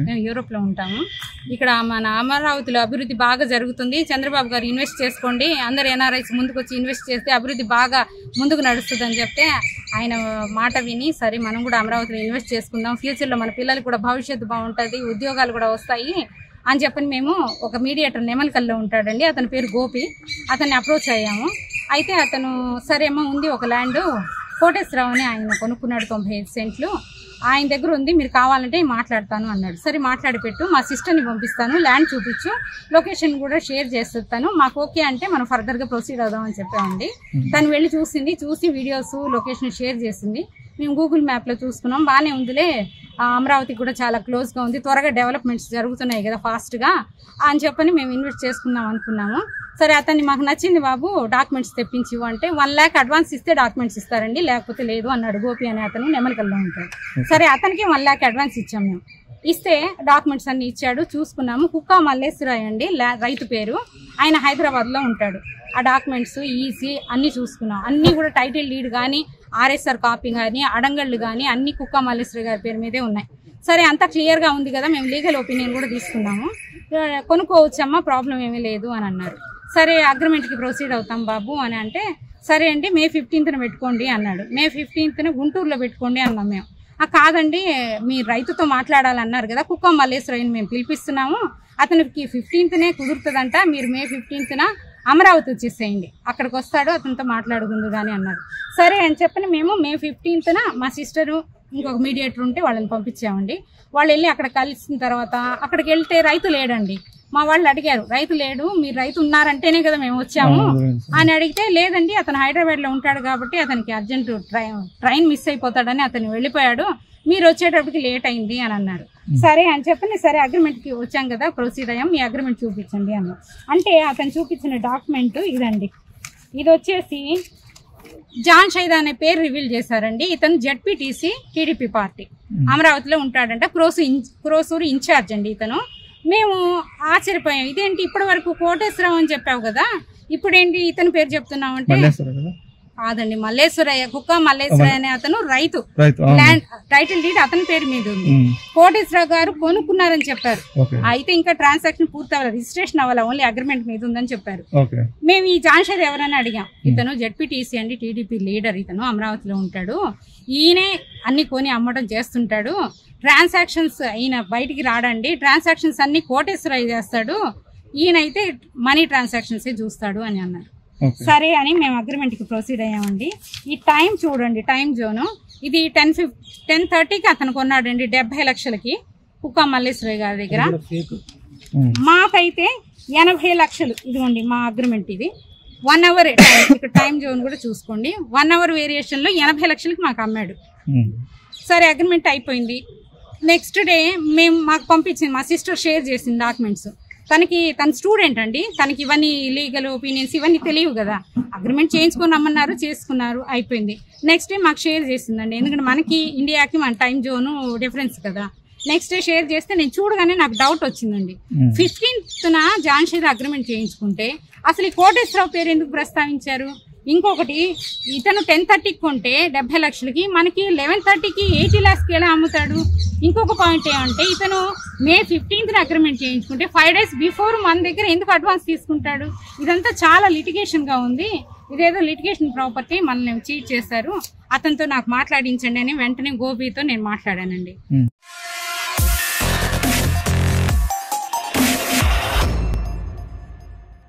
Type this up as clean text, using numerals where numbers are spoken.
మేము యూరోప్ లో ఉంటాము. ఇక్కడ మన అమరావతిలో అభివృద్ధి బాగా జరుగుతుంది. చంద్రబాబు గారు ఇన్వెస్ట్ చేసుకోండి, అందరు ఎన్ఆర్ఐస్ ముందుకు వచ్చి ఇన్వెస్ట్ చేస్తే అభివృద్ధి బాగా ముందుకు నడుస్తుంది అని చెప్తే ఆయన మాట విని సరే మనం కూడా అమరావతిలో ఇన్వెస్ట్ చేసుకుందాం, ఫ్యూచర్లో మన పిల్లలకు కూడా భవిష్యత్తు బాగుంటుంది, ఉద్యోగాలు కూడా వస్తాయి అని చెప్పని మేము ఒక మీడియేటర్ నెమలికల్లో ఉంటాడండి, అతని పేరు గోపి, అతన్ని అప్రోచ్ అయ్యాము. అయితే అతను సరేమో ఉంది ఒక ల్యాండ్ కోటేశ్వరరావు అని ఆయన కొనుక్కున్నాడు 95 సెంట్లు, ఆయన దగ్గర ఉంది, మీరు కావాలంటే మాట్లాడతాను అన్నాడు. సరే మాట్లాడి పెట్టు, మా సిస్టర్ని పంపిస్తాను, ల్యాండ్ చూపించు, లొకేషన్ కూడా షేర్ చేస్తాను, మాకు ఓకే అంటే మనం ఫర్దర్గా ప్రొసీడ్ అవుదామని చెప్పామండి. తను వెళ్ళి చూసింది, చూసి వీడియోస్ లొకేషన్ షేర్ చేసింది. మేము గూగుల్ మ్యాప్లో చూసుకున్నాం, బాగానే ఉందిలే, అమరావతి కూడా చాలా క్లోజ్గా ఉంది, త్వరగా డెవలప్మెంట్స్ జరుగుతున్నాయి కదా ఫాస్ట్గా అని చెప్పని మేము ఇన్వెస్ట్ చేసుకుందాం అనుకున్నాము. సరే అతన్ని మాకు నచ్చింది బాబు, డాక్యుమెంట్స్ తెప్పించి అంటే 1 lakh అడ్వాన్స్ ఇస్తే డాక్యుమెంట్స్ ఇస్తారండి, లేకపోతే లేదు అన్నాడు గోపి అనే అతను, నెమలికల్లో ఉంటాడు. సరే అతనికి 1 lakh అడ్వాన్స్ ఇచ్చాము. మేము ఇస్తే డాక్యుమెంట్స్ అన్ని ఇచ్చాడు, చూసుకున్నాము. కుక్కా మల్లేశ్వరయ్య అండి రైతు పేరు, ఆయన హైదరాబాద్లో ఉంటాడు. ఆ డాక్యుమెంట్స్ ఈసీ అన్నీ చూసుకున్నాం, అన్నీ కూడా టైటిల్ డీడ్ కానీ ఆర్ఎస్ఆర్ కాపీ కానీ అడంగళ్ళు కానీ అన్ని కుక్కా మల్లేశ్వర గారి పేరు మీదే ఉన్నాయి. సరే అంతా క్లియర్గా ఉంది కదా, మేము లీగల్ ఒపీనియన్ కూడా తీసుకున్నాము, కొనుక్కోవచ్చమ్మా ప్రాబ్లం ఏమీ లేదు అని అన్నారు. సరే అగ్రిమెంట్కి ప్రొసీడ్ అవుతాం బాబు అని అంటే సరే అండి May 15th పెట్టుకోండి అన్నాడు. May 15th గుంటూరులో పెట్టుకోండి అన్నాం. మేము కాదండి మీరు రైతుతో మాట్లాడాలన్నారు కదా, కుక్కా మల్లేశ్వరయ్యని మేము పిలిపిస్తున్నాము, అతనికి 15th కుదురుతుందంట, మీరు May 15th అమరావతి వచ్చేసేయండి, అక్కడికి వస్తాడు, అతనితో మాట్లాడుకుందు కానీ అన్నారు. సరే అని చెప్పని మేము May 15th మా సిస్టరు ఇంకొక మీడియేటర్ ఉంటే వాళ్ళని పంపించామండి. వాళ్ళు వెళ్ళి అక్కడ కలిసిన తర్వాత అక్కడికి వెళ్తే రైతు లేడండి. మా వాళ్ళు అడిగారు, రైతు లేడు, మీరు రైతు ఉన్నారంటేనే కదా మేము వచ్చాము అని అడిగితే లేదండి అతను హైదరాబాద్లో ఉంటాడు కాబట్టి అతనికి అర్జెంట్ ట్రైన్ మిస్ అయిపోతాడని అతను వెళ్ళిపోయాడు, మీరు వచ్చేటప్పటికి లేట్ అయింది అని అన్నారు. సరే అని చెప్పని సరే అగ్రిమెంట్కి వచ్చాం కదా, ప్రొసీడ్ అయ్యాం, మీ అగ్రిమెంట్ చూపించండి అన్నారు. అంటే అతను చూపించిన డాక్యుమెంట్ ఇదండి, ఇది వచ్చేసి జాన్ షైదా అనే పేరు రివీల్ చేశారండి. ఇతను జెడ్పీటీసీ టీడీపీ పార్టీ అమరావతిలో ఉంటాడంట, క్రోసూరు ఇన్ఛార్జ్ అండి ఇతను. మేము ఆశ్చర్యపోయాం, ఇదేంటి ఇప్పటి వరకు కోటేశ్వరరావు అని చెప్పావు కదా, ఇప్పుడేంటి ఇతని పేరు చెప్తున్నావు అంటే కాదండి మల్లేశ్వరయ్య, కుక్కా మల్లేశ్వరయ్య అనే అతను రైతు, ల్యాండ్ టైటిల్ డీడ్ అతని పేరు మీద ఉంది, కోటేశ్వరరావు గారు కొనుక్కున్నారని చెప్పారు. అయితే ఇంకా ట్రాన్సాక్షన్ పూర్తి అవ్వాలి, రిజిస్ట్రేషన్ అవ్వాలి, ఓన్లీ అగ్రిమెంట్ మీద ఉందని చెప్పారు. మేము ఈ జాన్షర్ ఎవరైనా అడిగాం, ఇతను జెడ్పీటీసీ అండి, టీడీపీ లీడర్, ఇతను అమరావతిలో ఉంటాడు, ఈయనే అన్ని కొని అమ్మటం చేస్తుంటాడు, ట్రాన్సాక్షన్స్ ఈయన బయటికి రాడండి, ట్రాన్సాక్షన్స్ అన్ని కోటేశ్వరయ్య చేస్తాడు, ఈయనైతే మనీ ట్రాన్సాక్షన్స్ చూస్తాడు అని అన్నారు. సరే అని మేము అగ్రిమెంట్కి ప్రొసీడ్ అయ్యామండి. ఈ టైం చూడండి, టైం జోను ఇది 10:30కి అతను కొన్నాడండి 70 లక్షలకి కుక్కా మల్లేశ్వరయ్య గారి దగ్గర. మాకైతే 80 లక్షలు, ఇదిగోండి మా అగ్రిమెంట్, ఇది 1 hour ఇక్కడ టైం జోన్ కూడా చూసుకోండి, 1 hour వేరియేషన్లో 80 లక్షలకి మాకు అమ్మాడు. సరే అగ్రిమెంట్ అయిపోయింది. నెక్స్ట్ డే మాకు పంపించింది, మా సిస్టర్ షేర్ చేసింది డాక్యుమెంట్స్. తన స్టూడెంట్ అండి, తనకి ఇవన్నీ లీగల్ ఒపీనియన్స్ ఇవన్నీ తెలియవు కదా, అగ్రిమెంట్ చేయించుకొని రమ్మన్నారు, చేసుకున్నారు, అయిపోయింది. నెక్స్ట్ డే మాకు షేర్ చేసిందండి, ఎందుకంటే మనకి ఇండియాకి మన టైం జోను డిఫరెన్స్ కదా. నెక్స్ట్ డే షేర్ చేస్తే నేను చూడగానే నాకు డౌట్ వచ్చిందండి, 15th జాన్షీద అగ్రిమెంట్ చేయించుకుంటే అసలు ఈ కోటేశ్వరరావు పేరు ఎందుకు ప్రస్తావించారు? ఇంకొకటి, ఇతను 10:30కి కొంటే 70 లక్షలకి, మనకి 11:30కి 80 lakhsకి ఎలా అమ్ముతాడు? ఇంకొక పాయింట్ ఏమంటే ఇతను May 15th అగ్రిమెంట్ చేయించుకుంటే 5 days బిఫోర్ మన దగ్గర ఎందుకు అడ్వాన్స్ తీసుకుంటాడు? ఇదంతా చాలా లిటిగేషన్గా ఉంది, ఇదేదో లిటిగేషన్ ప్రాపర్టీ, మనల్ని చీట్ చేశారు, అతనితో నాకు మాట్లాడించండి అని వెంటనే గోపితో నేను మాట్లాడానండి.